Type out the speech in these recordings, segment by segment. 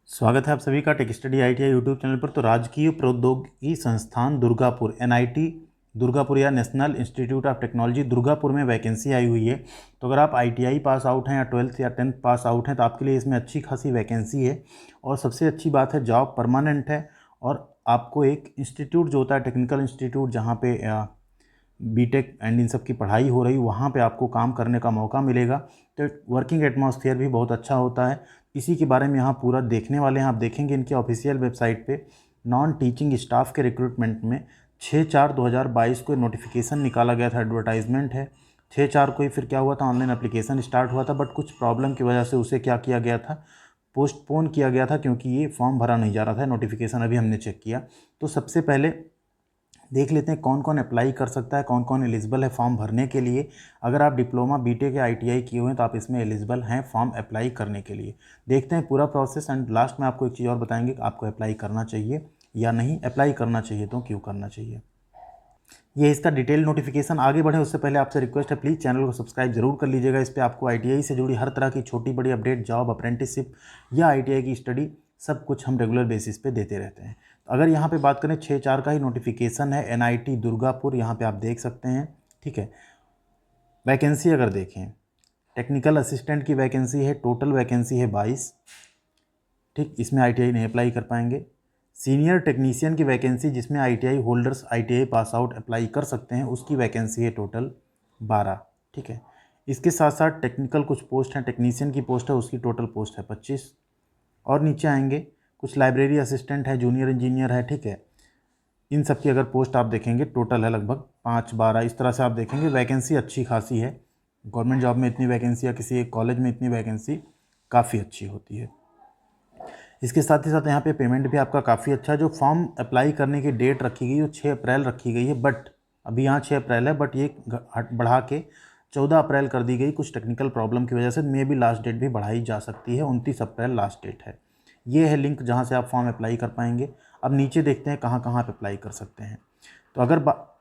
स्वागत है आप सभी का tech study ITI YouTube channel पर। तो राजकीय प्रौद्योगिकी संस्थान दुर्गापुर NIT दुर्गापुर या national institute of technology Durgapur में वैकेंसी आई हुई है। तो अगर आप ITI पास आउट हैं या 12th या 10th पास आउट हैं तो आपके लिए इसमें अच्छी खासी वैकेंसी है। और सबसे अच्छी बात है, जॉब परमानेंट है और आपको एक इंस्टीट्यूट जो होता है टेक्निकल इंस्टीट्यूट जहाँ पे बीटेक एंड इन सब की पढ़ाई हो रही, वहाँ पे आपको काम करने का मौका मिलेगा। तो वर्किंग एटमॉस्फेयर भी बहुत अच्छा होता है। इसी के बारे में यहाँ पूरा देखने वाले हैं। आप देखेंगे इनके ऑफिशियल वेबसाइट पे नॉन टीचिंग स्टाफ के रिक्रूटमेंट में 6/4/2022 को नोटिफिकेशन निकाला गया था, एडवर्टाइजमेंट है। 6/4 को ही फिर क्या हुआ था, ऑनलाइन एप्लीकेशन स्टार्ट हुआ था, बट कुछ प्रॉब्लम की वजह से उसे क्या किया गया था, पोस्टपोन किया गया था, क्योंकि ये फॉर्म भरा नहीं जा रहा था। नोटिफिकेशन अभी हमने चेक किया। तो सबसे पहले देख लेते हैं कौन कौन अप्लाई कर सकता है, कौन कौन एलिजिबल है फॉर्म भरने के लिए। अगर आप डिप्लोमा बीटेक या ITI किए हुए हैं तो आप इसमें एलिजिबल हैं फॉर्म अप्लाई करने के लिए। देखते हैं पूरा प्रोसेस एंड लास्ट में आपको एक चीज़ और बताएंगे कि आपको अप्लाई करना चाहिए या नहीं। अप्लाई करना चाहिए तो क्यों करना चाहिए, ये इसका डिटेल नोटिफिकेशन। आगे बढ़े उससे पहले आपसे रिक्वेस्ट है, प्लीज़ चैनल को सब्सक्राइब जरूर कर लीजिएगा। इस पर आपको ITI से जुड़ी हर तरह की छोटी बड़ी अपडेट, जॉब, अप्रेंटिसशिप या ITI की स्टडी, सब कुछ हम रेगुलर बेसिस पे देते रहते हैं। तो अगर यहाँ पे बात करें, 6/4 का ही नोटिफिकेशन है, NIT दुर्गापुर, यहाँ पे आप देख सकते हैं। ठीक है, वैकेंसी अगर देखें, टेक्निकल असिस्टेंट की वैकेंसी है, टोटल वैकेंसी है 22। ठीक, इसमें ITI नहीं अप्लाई कर पाएंगे। सीनियर टेक्नीशियन की वैकेंसी, जिसमें ITI holders ITI pass out apply कर सकते हैं, उसकी वैकेंसी है टोटल 12। ठीक है, इसके साथ साथ टेक्निकल कुछ पोस्ट हैं, टेक्नीशियन की पोस्ट है, उसकी टोटल पोस्ट है 25। और नीचे आएंगे कुछ लाइब्रेरी असिस्टेंट है, जूनियर इंजीनियर है। ठीक है, इन सब की अगर पोस्ट आप देखेंगे टोटल है लगभग 5-12, इस तरह से आप देखेंगे। वैकेंसी अच्छी खासी है। गवर्नमेंट जॉब में इतनी वैकेंसी या किसी एक कॉलेज में इतनी वैकेंसी काफ़ी अच्छी होती है। इसके साथ ही साथ यहाँ पे पेमेंट भी आपका काफ़ी अच्छा है। जो फॉर्म अप्लाई करने की डेट रखी गई वो 6 अप्रैल रखी गई है, बट अभी यहाँ 6 अप्रैल है, बट ये बढ़ा के 14 अप्रैल कर दी गई। कुछ टेक्निकल प्रॉब्लम की वजह से मे भी लास्ट डेट भी बढ़ाई जा सकती है। 29 अप्रैल लास्ट डेट है। ये है लिंक जहाँ से आप फॉर्म अप्लाई कर पाएंगे। अब नीचे देखते हैं कहाँ कहाँ आप अप्लाई कर सकते हैं। तो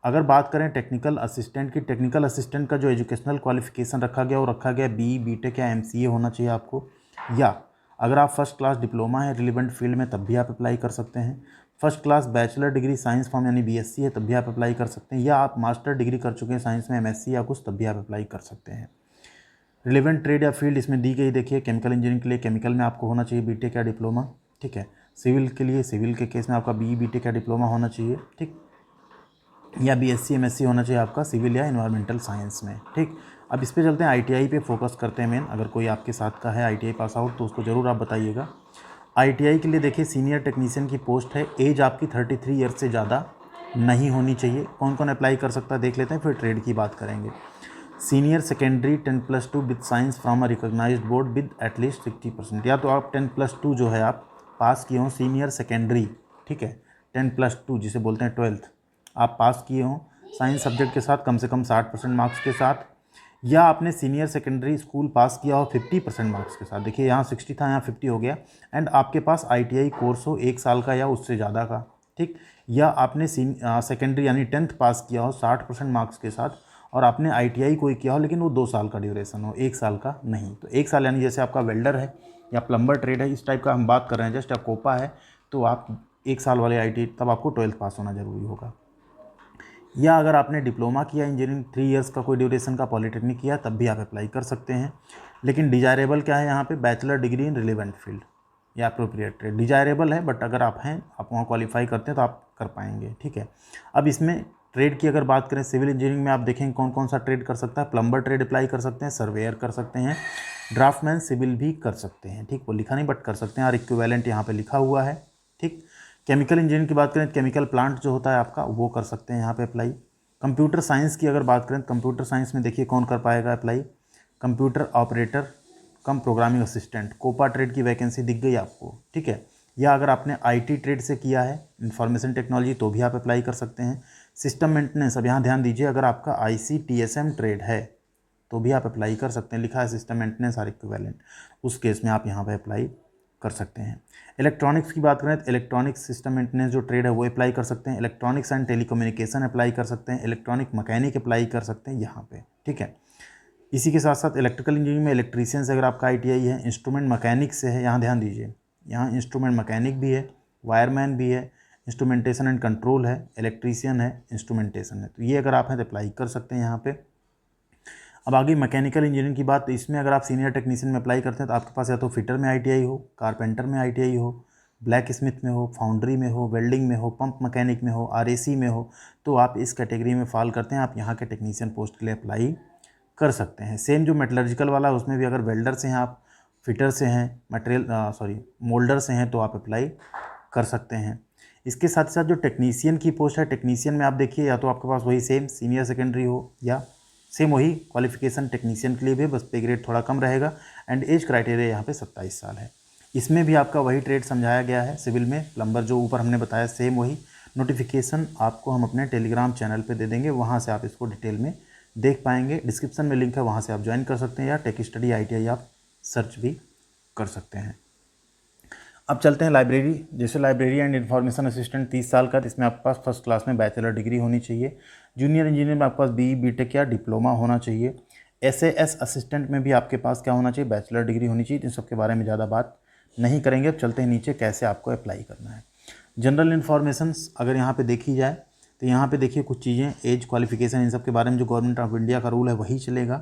अगर बात करें टेक्निकल असिस्टेंट की, टेक्निकल असिस्टेंट का जो एजुकेशनल क्वालिफिकेशन रखा गया वो रखा गया BE BTech या MCA होना चाहिए आपको। या अगर आप फर्स्ट क्लास डिप्लोमा है रिलेवेंट फील्ड में, तब भी आप अप्लाई कर सकते हैं। First class bachelor degree science form यानी BSc है, तब भी आप अप्लाई कर सकते हैं। या आप मास्टर डिग्री कर चुके हैं साइंस में, MSc या कुछ, तब भी आप अप्लाई कर सकते हैं। रिलेवेंट ट्रेड या फील्ड इसमें दी गई, देखिए केमिकल इंजीनियरिंग के लिए केमिकल में आपको होना चाहिए BTech या डिप्लोमा। ठीक है, सिविल के लिए सिविल के केस में आपका BE BTech या डिप्लोमा होना चाहिए। ठीक, या BSc MSc होना चाहिए आपका सिविल या इन्वायरमेंटल साइंस में। ठीक, अब इस पे चलते हैं, ITI पे फोकस करते हैं मेन। अगर कोई आपके साथ का है ITI पास आउट तो उसको ज़रूर आप बताइएगा। ITI के लिए देखिए सीनियर टेक्नीशियन की पोस्ट है। एज आपकी 33 ईयर से ज़्यादा नहीं होनी चाहिए। कौन कौन अप्लाई कर सकता है देख लेते हैं, फिर ट्रेड की बात करेंगे। Senior secondary 10+2 with science from a recognised board with at least 60%। या तो आप 10+2 जो है आप पास किए हों सीनियर सेकेंडरी, ठीक है, 10+2 जिसे बोलते हैं 12th, आप पास किए हों साइंस सब्जेक्ट के साथ कम से कम 60% मार्क्स के साथ, या आपने सीनियर सेकेंडरी स्कूल पास किया हो 50% मार्क्स के साथ। देखिए यहाँ 60 था, यहाँ 50 हो गया। एंड आपके पास ITI कोर्स हो 1 साल का या उससे ज़्यादा का। ठीक, या आपने सेकेंडरी यानी 10th पास किया हो 60% मार्क्स के साथ, और आपने ITI कोई किया हो लेकिन वो 2 साल का ड्यूरेशन हो, 1 साल का नहीं। तो 1 साल यानी जैसे आपका वेल्डर है या प्लम्बर ट्रेड है, इस टाइप का हम बात कर रहे हैं जस्ट, या कोपा है, तो आप 1 साल वाले ITI, तब आपको 12th पास होना ज़रूरी होगा। या अगर आपने डिप्लोमा किया इंजीनियरिंग 3 इयर्स का कोई ड्यूरेशन का पॉलिटेक्निक किया, तब भी आप अप्लाई कर सकते हैं। लेकिन डिजायरेबल क्या है यहाँ पे, bachelor degree in relevant field या अप्रोप्रिएट ट्रेड डिजायरेबल है, बट अगर आप हैं, आप वहाँ क्वालिफाई करते हैं तो आप कर पाएंगे। ठीक है, अब इसमें ट्रेड की अगर बात करें, सिविल इंजीनियरिंग में आप देखेंगे कौन कौन सा ट्रेड कर सकता है। प्लम्बर ट्रेड अप्लाई कर सकते हैं, सर्वेयर कर सकते हैं, ड्राफ्टमैन सिविल भी कर सकते हैं। ठीक, वो लिखा नहीं बट कर सकते हैं, और इक्विवेलेंट यहाँ पे लिखा हुआ है। ठीक, केमिकल इंजीनियरिंग की बात करें, केमिकल प्लांट जो होता है आपका, वो कर सकते हैं यहाँ पे अप्लाई। कंप्यूटर साइंस की अगर बात करें, कंप्यूटर साइंस में देखिए कौन कर पाएगा apply, computer operator cum programming assistant, COPA trade की वैकेंसी दिख गई आपको। ठीक है, या अगर आपने IT ट्रेड से किया है इंफॉर्मेशन टेक्नोलॉजी, तो भी आप अप्लाई कर सकते हैं। सिस्टम मेंटेनेंस, अब यहाँ ध्यान दीजिए, अगर आपका ICTSM ट्रेड है तो भी आप अप्लाई कर सकते हैं, लिखा है सिस्टम मेंटेनेंस और इक्विवेलेंट, उस केस में आप यहाँ पर अप्लाई कर सकते हैं। इलेक्ट्रॉनिक्स की बात करें तो इलेक्ट्रॉनिक्स सिस्टम मेंटेनेंस जो ट्रेड है वो अप्लाई कर सकते हैं। इलेक्ट्रॉनिक्स एंड टेलीकम्युनिकेशन अप्लाई कर सकते हैं। इलेक्ट्रॉनिक मैकेनिक अप्लाई कर सकते हैं यहाँ पे। ठीक है, इसी के साथ साथ इलेक्ट्रिकल इंजीनियरिंग में इलेक्ट्रीशियन से अगर आपका ITI है, इंस्ट्रूमेंट मैकेनिक से है, यहाँ ध्यान दीजिए, यहाँ इंस्ट्रूमेंट मैकेनिक भी है, वायरमैन भी है, इंस्ट्रूमेंटेशन एंड कंट्रोल है, इलेक्ट्रीशियन है, इंस्ट्रूमेंटेशन है। तो ये अगर आप हैं तो अप्लाई कर सकते हैं यहाँ पे। अब आगे मैकेनिकल इंजीनियरिंग की बात, तो इसमें अगर आप सीनियर टेक्नीशियन में अप्लाई करते हैं तो आपके पास या तो फिटर में ITI हो, कारपेंटर में ITI हो, ब्लैक स्मिथ में हो, फाउंड्री में हो, वेल्डिंग में हो, पंप मैकेनिक में हो, RAC में हो, तो आप इस कैटेगरी में फॉल करते हैं, आप यहाँ के टेक्नीशियन पोस्ट के लिए अप्लाई कर सकते हैं। सेम जो मेटलर्जिकल वाला है उसमें भी अगर वेल्डर से हैं आप, फिटर से हैं, मोल्डर से हैं, तो आप अप्लाई कर सकते हैं। इसके साथ साथ जो टेक्नीशियन की पोस्ट है, टेक्नीशियन में आप देखिए या तो आपके पास वही सेम सीनियर सेकेंडरी हो या सेम वही क्वालिफिकेशन टेक्नीशियन के लिए भी, बस पे ग्रेड थोड़ा कम रहेगा। एंड एज क्राइटेरिया यहाँ पे 27 साल है। इसमें भी आपका वही ट्रेड समझाया गया है, सिविल में प्लम्बर जो ऊपर हमने बताया सेम वही। नोटिफिकेशन आपको हम अपने टेलीग्राम चैनल पे दे देंगे, वहाँ से आप इसको डिटेल में देख पाएंगे। डिस्क्रिप्शन में लिंक है, वहाँ से आप ज्वाइन कर सकते हैं, या टेक स्टडी ITI आप सर्च भी कर सकते हैं। अब चलते हैं लाइब्रेरी। जैसे लाइब्रेरी एंड इन्फॉर्मेशन असिस्टेंट 30 साल का, इसमें आपके पास फर्स्ट क्लास में बैचलर डिग्री होनी चाहिए। जूनियर इंजीनियर में आपके पास BE BTech या डिप्लोमा होना चाहिए। SAS असिस्टेंट में भी आपके पास क्या होना चाहिए, बैचलर डिग्री होनी चाहिए। इन सब के बारे में ज़्यादा बात नहीं करेंगे। अब चलते हैं नीचे कैसे आपको अप्लाई करना है। जनरल इन्फॉर्मेशंस अगर यहाँ पे देखी जाए तो यहाँ पे देखिए कुछ चीज़ें, एज, क्वालिफिकेशन, इन सब के बारे में जो गवर्नमेंट ऑफ इंडिया का रूल है वही चलेगा।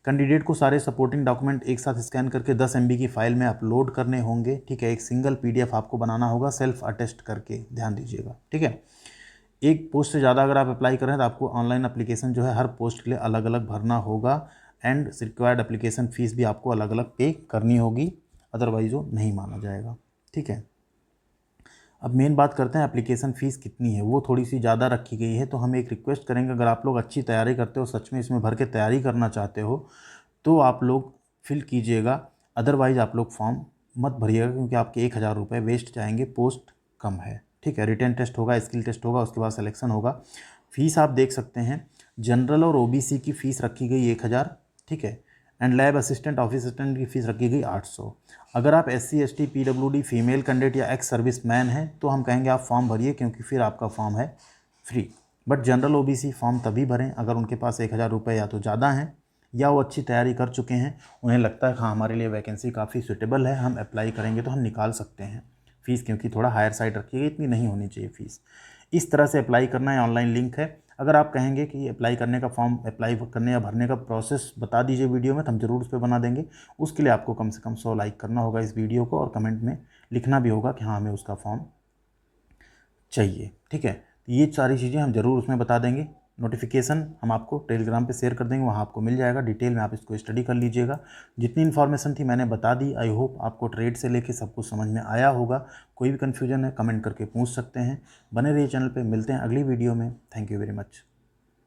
कैंडिडेट को सारे सपोर्टिंग डॉक्यूमेंट एक साथ स्कैन करके 10 MB की फ़ाइल में अपलोड करने होंगे, ठीक है। एक सिंगल PDF आपको बनाना होगा सेल्फ अटेस्ट करके, ध्यान दीजिएगा, ठीक है। एक पोस्ट से ज़्यादा अगर आप अप्लाई करें तो आपको ऑनलाइन एप्लीकेशन जो है हर पोस्ट के लिए अलग अलग भरना होगा। एंड रिक्वायर्ड एप्लीकेशन फ़ीस भी आपको अलग अलग पे करनी होगी, अदरवाइज वो नहीं माना जाएगा, ठीक है। अब मेन बात करते हैं एप्लीकेशन फ़ीस कितनी है, वो थोड़ी सी ज़्यादा रखी गई है। तो हम एक रिक्वेस्ट करेंगे, अगर आप लोग अच्छी तैयारी करते हो, सच में इसमें भर के तैयारी करना चाहते हो, तो आप लोग फिल कीजिएगा। अदरवाइज़ आप लोग फॉर्म मत भरिएगा, क्योंकि आपके 1000 रुपये वेस्ट जाएंगे, पोस्ट कम है, ठीक है। रिटन टेस्ट होगा, स्किल टेस्ट होगा, उसके बाद सिलेक्शन होगा। फ़ीस आप देख सकते हैं, जनरल और OBC की फ़ीस रखी गई 1000, ठीक है। And lab assistant, office assistant की फ़ीस रखी गई 800। अगर आप SC ST PWD female candidate या एक्स सर्विस मैन हैं तो हम कहेंगे आप फॉर्म भरिए, क्योंकि फिर आपका फॉर्म है free. But general OBC form तभी भरें अगर उनके पास 1000 रुपये या तो ज़्यादा हैं, या वो अच्छी तैयारी कर चुके हैं, उन्हें लगता है हाँ हमारे लिए वैकेंसी काफ़ी सूटेबल है, हम अप्लाई करेंगे तो हम निकाल सकते हैं फ़ीस, क्योंकि थोड़ा हायर साइड रखी गई, इतनी नहीं होनी चाहिए फ़ीस। इस तरह से अप्लाई करना है, ऑनलाइन लिंक है। अगर आप कहेंगे कि अप्लाई करने का फॉर्म अप्लाई करने या भरने का प्रोसेस बता दीजिए वीडियो में, तो हम ज़रूर उस पर बना देंगे। उसके लिए आपको कम से कम 100 लाइक करना होगा इस वीडियो को, और कमेंट में लिखना भी होगा कि हाँ हमें उसका फॉर्म चाहिए, ठीक है। तो ये सारी चीज़ें हम ज़रूर उसमें बता देंगे। नोटिफिकेशन हम आपको टेलीग्राम पे शेयर कर देंगे, वहाँ आपको मिल जाएगा। डिटेल में आप इसको स्टडी कर लीजिएगा। जितनी इन्फॉर्मेशन थी मैंने बता दी। आई होप आपको ट्रेड से लेके सब कुछ समझ में आया होगा। कोई भी कन्फ्यूजन है कमेंट करके पूछ सकते हैं। बने रहिए चैनल पे, मिलते हैं अगली वीडियो में। Thank you very much.